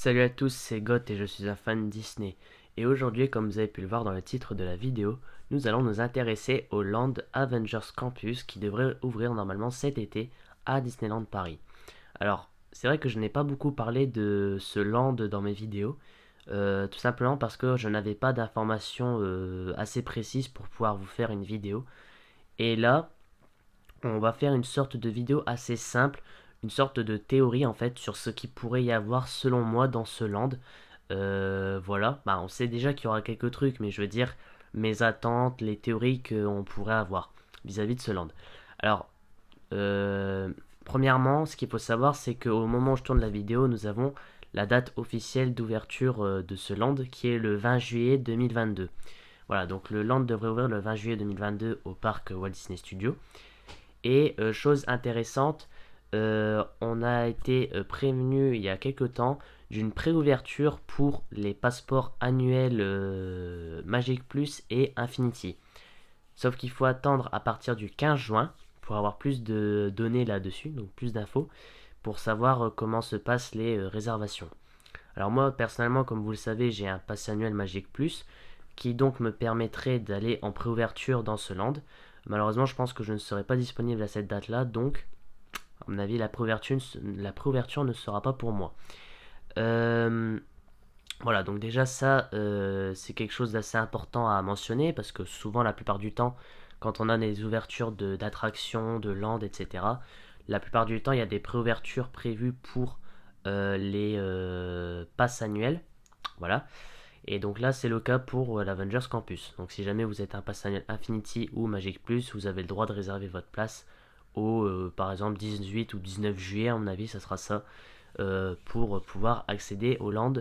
Salut à tous, c'est Goth et je suis un fan Disney. Et aujourd'hui, comme vous avez pu le voir dans le titre de la vidéo, nous allons nous intéresser au Land Avengers Campus qui devrait ouvrir normalement cet été à Disneyland Paris. Alors, c'est vrai que je n'ai pas beaucoup parlé de ce land dans mes vidéos, tout simplement parce que je n'avais pas d'informations assez précises pour pouvoir vous faire une vidéo. Et là, on va faire une sorte de vidéo assez simple, une sorte de théorie en fait sur ce qui pourrait y avoir selon moi dans ce land. Voilà, bah, on sait déjà qu'il y aura quelques trucs, mais je veux dire mes attentes, les théories qu'on pourrait avoir vis-à-vis de ce land. Alors, euh, premièrement, ce qu'il faut savoir, c'est qu'au moment où je tourne la vidéo, nous avons la date officielle d'ouverture de ce land qui est le 20 juillet 2022. Voilà, donc le land devrait ouvrir le 20 juillet 2022 au parc Walt Disney Studios. Et chose intéressante, on a été prévenu il y a quelque temps d'une préouverture pour les passeports annuels Magic Plus et Infinity. Sauf qu'il faut attendre à partir du 15 juin pour avoir plus de données là-dessus, donc plus d'infos, pour savoir comment se passent les réservations. Alors moi, personnellement, comme vous le savez, j'ai un pass annuel Magic Plus qui donc me permettrait d'aller en préouverture dans ce land. Malheureusement, je pense que je ne serai pas disponible à cette date-là, donc à mon avis, la préouverture ne sera pas pour moi. Euh, voilà, donc déjà ça, c'est quelque chose d'assez important à mentionner parce que souvent, la plupart du temps, quand on a des ouvertures d'attractions, de land, etc., la plupart du temps, il y a des préouvertures prévues pour les passes annuelles. Voilà. Et donc là, c'est le cas pour l'Avengers Campus. Donc si jamais vous êtes un pass annuel Infinity ou Magic Plus, vous avez le droit de réserver votre place au, par exemple, 18 ou 19 juillet, à mon avis, ça sera ça, pour pouvoir accéder au land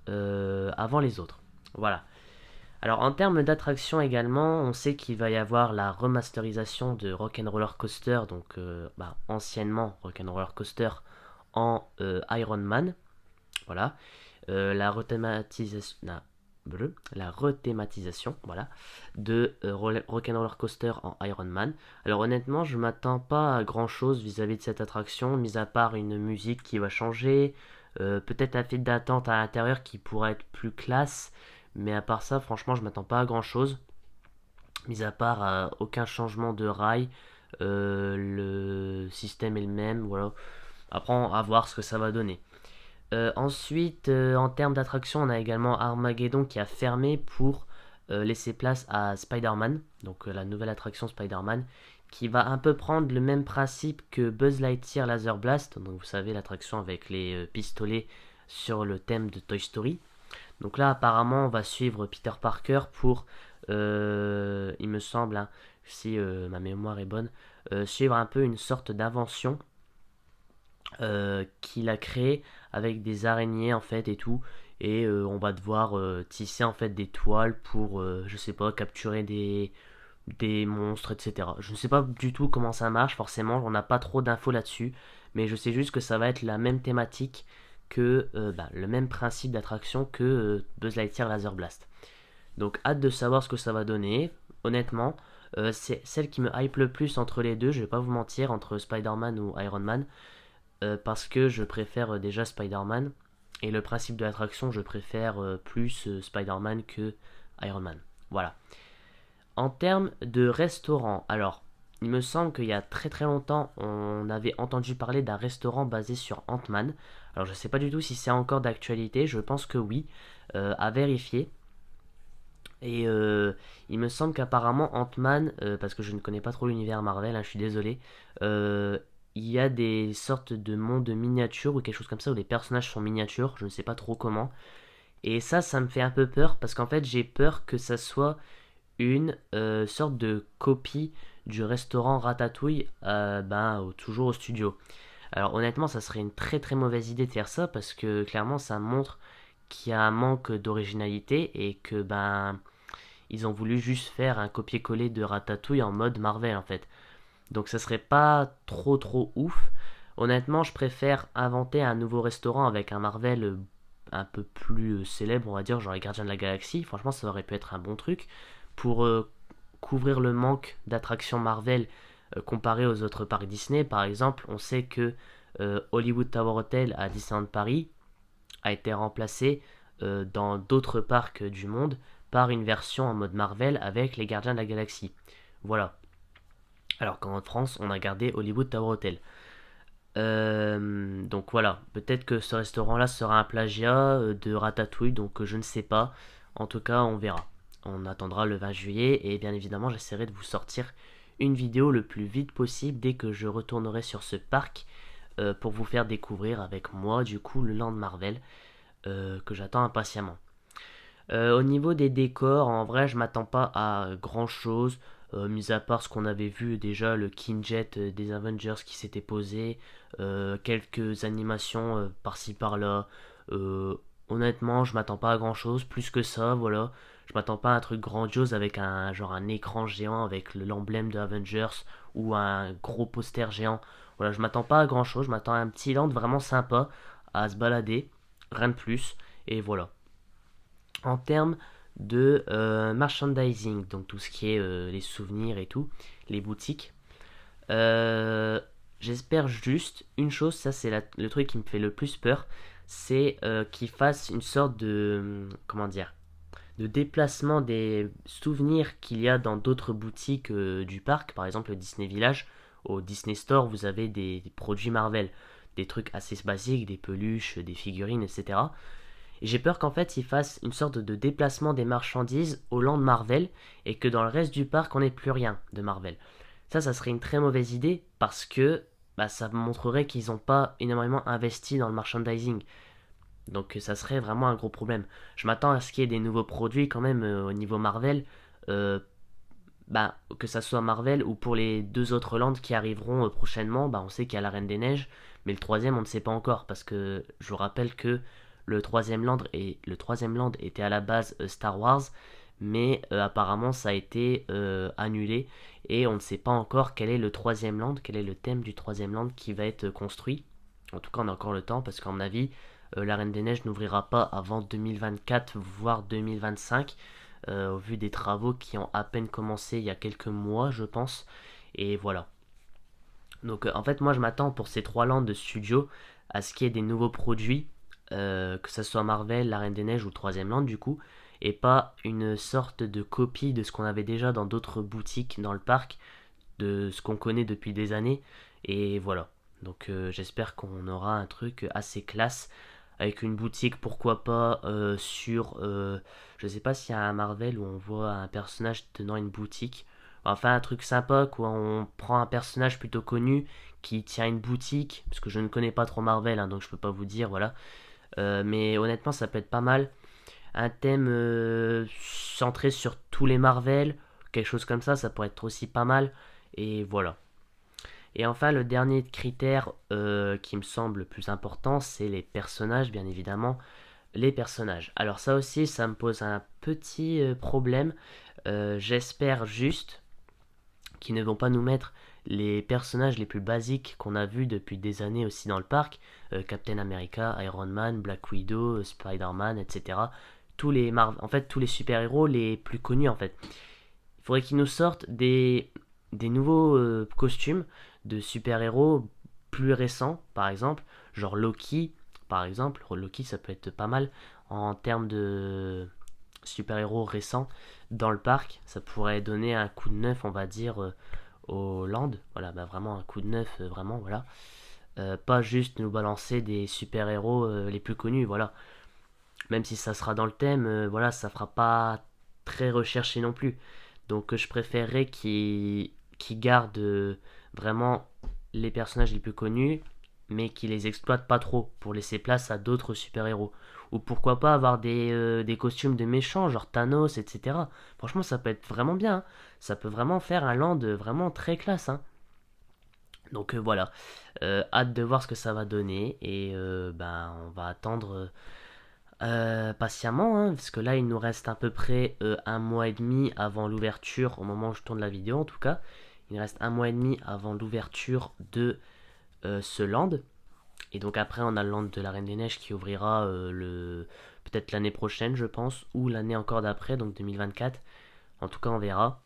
avant les autres. Voilà. Alors en termes d'attraction également, on sait qu'il va y avoir la remasterisation de Rock'n'Roller Coaster, donc anciennement Rock'n'Roller Coaster en Iron Man. Voilà. La rethématisation, la rethématisation, voilà, de Rock'n'Roller Coaster en Iron Man. Alors honnêtement, je m'attends pas à grand chose vis-à-vis de cette attraction, mis à part une musique qui va changer, peut-être un fil d'attente à l'intérieur qui pourrait être plus classe, mais à part ça, franchement, je m'attends pas à grand chose, mis à part aucun changement de rail, le système est le même, voilà. Après, à voir ce que ça va donner. Ensuite, en termes d'attraction, on a également Armageddon qui a fermé pour laisser place à Spider-Man, donc la nouvelle attraction Spider-Man, qui va un peu prendre le même principe que Buzz Lightyear Laser Blast, donc vous savez l'attraction avec les pistolets sur le thème de Toy Story. Donc là, apparemment, on va suivre Peter Parker pour, il me semble, hein, si ma mémoire est bonne, suivre un peu une sorte d'invention qu'il a créé avec des araignées en fait et tout, et on va devoir tisser en fait des toiles pour je sais pas, capturer des monstres, etc. Je ne sais pas du tout comment ça marche, forcément on n'a pas trop d'infos là-dessus, mais je sais juste que ça va être la même thématique que le même principe d'attraction que Buzz Lightyear Laser Blast. Donc hâte de savoir ce que ça va donner. Honnêtement, c'est celle qui me hype le plus entre les deux, je vais pas vous mentir, entre Spider-Man ou Iron Man, parce que je préfère déjà Spider-Man. Et le principe de l'attraction, je préfère plus Spider-Man que Iron Man. Voilà. En termes de restaurant, alors, il me semble qu'il y a très très longtemps, on avait entendu parler d'un restaurant basé sur Ant-Man. Alors, je ne sais pas du tout si c'est encore d'actualité, je pense que oui, à vérifier. Et il me semble qu'apparemment Ant-Man, parce que je ne connais pas trop l'univers Marvel, hein, je suis désolé, il y a des sortes de mondes miniatures ou quelque chose comme ça où les personnages sont miniatures, je ne sais pas trop comment. Et ça me fait un peu peur parce qu'en fait j'ai peur que ça soit une sorte de copie du restaurant Ratatouille, toujours au studio. Alors honnêtement, ça serait une très très mauvaise idée de faire ça parce que clairement ça montre qu'il y a un manque d'originalité et que ils ont voulu juste faire un copier-coller de Ratatouille en mode Marvel en fait. Donc ça serait pas trop trop ouf. Honnêtement, je préfère inventer un nouveau restaurant avec un Marvel un peu plus célèbre, on va dire, genre les Gardiens de la Galaxie. Franchement, ça aurait pu être un bon truc pour couvrir le manque d'attractions Marvel comparé aux autres parcs Disney. Par exemple, on sait que Hollywood Tower Hotel à Disneyland Paris, a été remplacé dans d'autres parcs du monde par une version en mode Marvel avec les Gardiens de la Galaxie. Voilà. Alors qu'en France, on a gardé Hollywood Tower Hotel. Donc voilà, peut-être que ce restaurant-là sera un plagiat de Ratatouille, donc je ne sais pas. En tout cas, on verra. On attendra le 20 juillet et bien évidemment, j'essaierai de vous sortir une vidéo le plus vite possible dès que je retournerai sur ce parc pour vous faire découvrir avec moi du coup le Land Marvel que j'attends impatiemment. Au niveau des décors, en vrai, je m'attends pas à grand chose, mis à part ce qu'on avait vu déjà, le Kinjet des Avengers qui s'était posé, quelques animations par-ci par-là. Euh, Honnêtement, je m'attends pas à grand chose, plus que ça, voilà. Je m'attends pas à un truc grandiose avec un genre un écran géant avec l'emblème de Avengers ou un gros poster géant. Voilà, je m'attends pas à grand chose, je m'attends à un petit land vraiment sympa à se balader, rien de plus, et voilà. En termes de merchandising, donc tout ce qui est les souvenirs et tout, les boutiques, euh, j'espère juste une chose, ça c'est le truc qui me fait le plus peur, c'est qu'ils fassent une sorte de, comment dire, de déplacement des souvenirs qu'il y a dans d'autres boutiques du parc, par exemple le Disney Village. Au Disney Store, vous avez des produits Marvel, des trucs assez basiques, des peluches, des figurines, etc. Et j'ai peur qu'en fait ils fassent une sorte de déplacement des marchandises au land Marvel et que dans le reste du parc on n'ait plus rien de Marvel. Ça serait une très mauvaise idée parce que bah, ça montrerait qu'ils n'ont pas énormément investi dans le merchandising. Donc ça serait vraiment un gros problème. Je m'attends à ce qu'il y ait des nouveaux produits quand même au niveau Marvel. Euh, Bah, que ça soit Marvel ou pour les deux autres landes qui arriveront prochainement, bah, on sait qu'il y a la Reine des Neiges, mais le troisième on ne sait pas encore parce que je vous rappelle que le troisième land était à la base Star Wars, mais apparemment ça a été annulé et on ne sait pas encore quel est le troisième land, quel est le thème du troisième land qui va être construit. En tout cas on a encore le temps parce qu'à mon avis la Reine des Neiges n'ouvrira pas avant 2024 voire 2025 au vu des travaux qui ont à peine commencé il y a quelques mois, je pense. Et voilà. Donc en fait, moi je m'attends pour ces trois landes de studio à ce qu'il y ait des nouveaux produits, que ce soit Marvel, La Reine des Neiges ou Troisième Land du coup, et pas une sorte de copie de ce qu'on avait déjà dans d'autres boutiques dans le parc, de ce qu'on connaît depuis des années. Et voilà. Donc j'espère qu'on aura un truc assez classe avec une boutique, pourquoi pas sur je sais pas s'il y a un Marvel où on voit un personnage tenant une boutique. Enfin un truc sympa quoi, on prend un personnage plutôt connu qui tient une boutique, parce que je ne connais pas trop Marvel hein, donc je peux pas vous dire voilà. Mais honnêtement ça peut être pas mal. Un thème centré sur tous les Marvel, quelque chose comme ça pourrait être aussi pas mal. Et voilà. Et enfin, le dernier critère qui me semble le plus important, c'est les personnages, bien évidemment. Les personnages. Alors ça aussi, ça me pose un petit problème. J'espère juste qu'ils ne vont pas nous mettre les personnages les plus basiques qu'on a vus depuis des années aussi dans le parc. Captain America, Iron Man, Black Widow, Spider-Man, etc. En fait, tous les super-héros les plus connus, en fait. Il faudrait qu'ils nous sortent des nouveaux costumes de super-héros plus récents, par exemple, genre Loki, par exemple. Loki, ça peut être pas mal en termes de super-héros récents dans le parc. Ça pourrait donner un coup de neuf, on va dire, au land. Voilà, bah vraiment un coup de neuf, vraiment, voilà. Pas juste nous balancer des super-héros les plus connus, voilà. Même si ça sera dans le thème, voilà, ça fera pas très recherché non plus. Donc je préférerais qu'ils gardent vraiment les personnages les plus connus, mais qu'ils les exploitent pas trop pour laisser place à d'autres super-héros. Ou pourquoi pas avoir des costumes de méchants, genre Thanos, etc. Franchement, ça peut être vraiment bien, hein. Ça peut vraiment faire un land vraiment très classe, hein. Donc voilà, hâte de voir ce que ça va donner et ben on va attendre patiemment, hein, parce que là il nous reste à peu près un mois et demi avant l'ouverture, au moment où je tourne la vidéo en tout cas. Il nous reste un mois et demi avant l'ouverture de ce land. Et donc après on a le land de la Reine des Neiges qui ouvrira peut-être l'année prochaine je pense, ou l'année encore d'après, donc 2024. En tout cas on verra.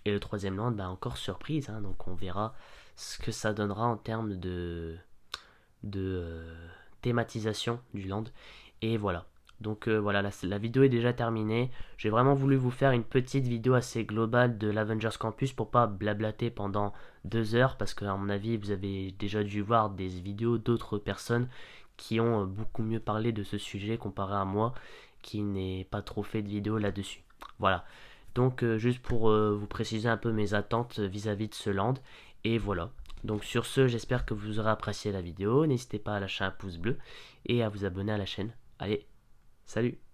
Et le troisième land, bah, encore surprise, hein, donc on verra ce que ça donnera en termes de, thématisation du land. Et voilà. Donc voilà, la vidéo est déjà terminée. J'ai vraiment voulu vous faire une petite vidéo assez globale de l'Avengers Campus pour pas blablater pendant 2 heures, parce qu'à mon avis vous avez déjà dû voir des vidéos d'autres personnes qui ont beaucoup mieux parlé de ce sujet comparé à moi qui n'ai pas trop fait de vidéos là-dessus. Voilà. Donc juste pour vous préciser un peu mes attentes vis-à-vis de ce land. Et voilà. Donc sur ce, j'espère que vous aurez apprécié la vidéo. N'hésitez pas à lâcher un pouce bleu et à vous abonner à la chaîne. Allez, salut!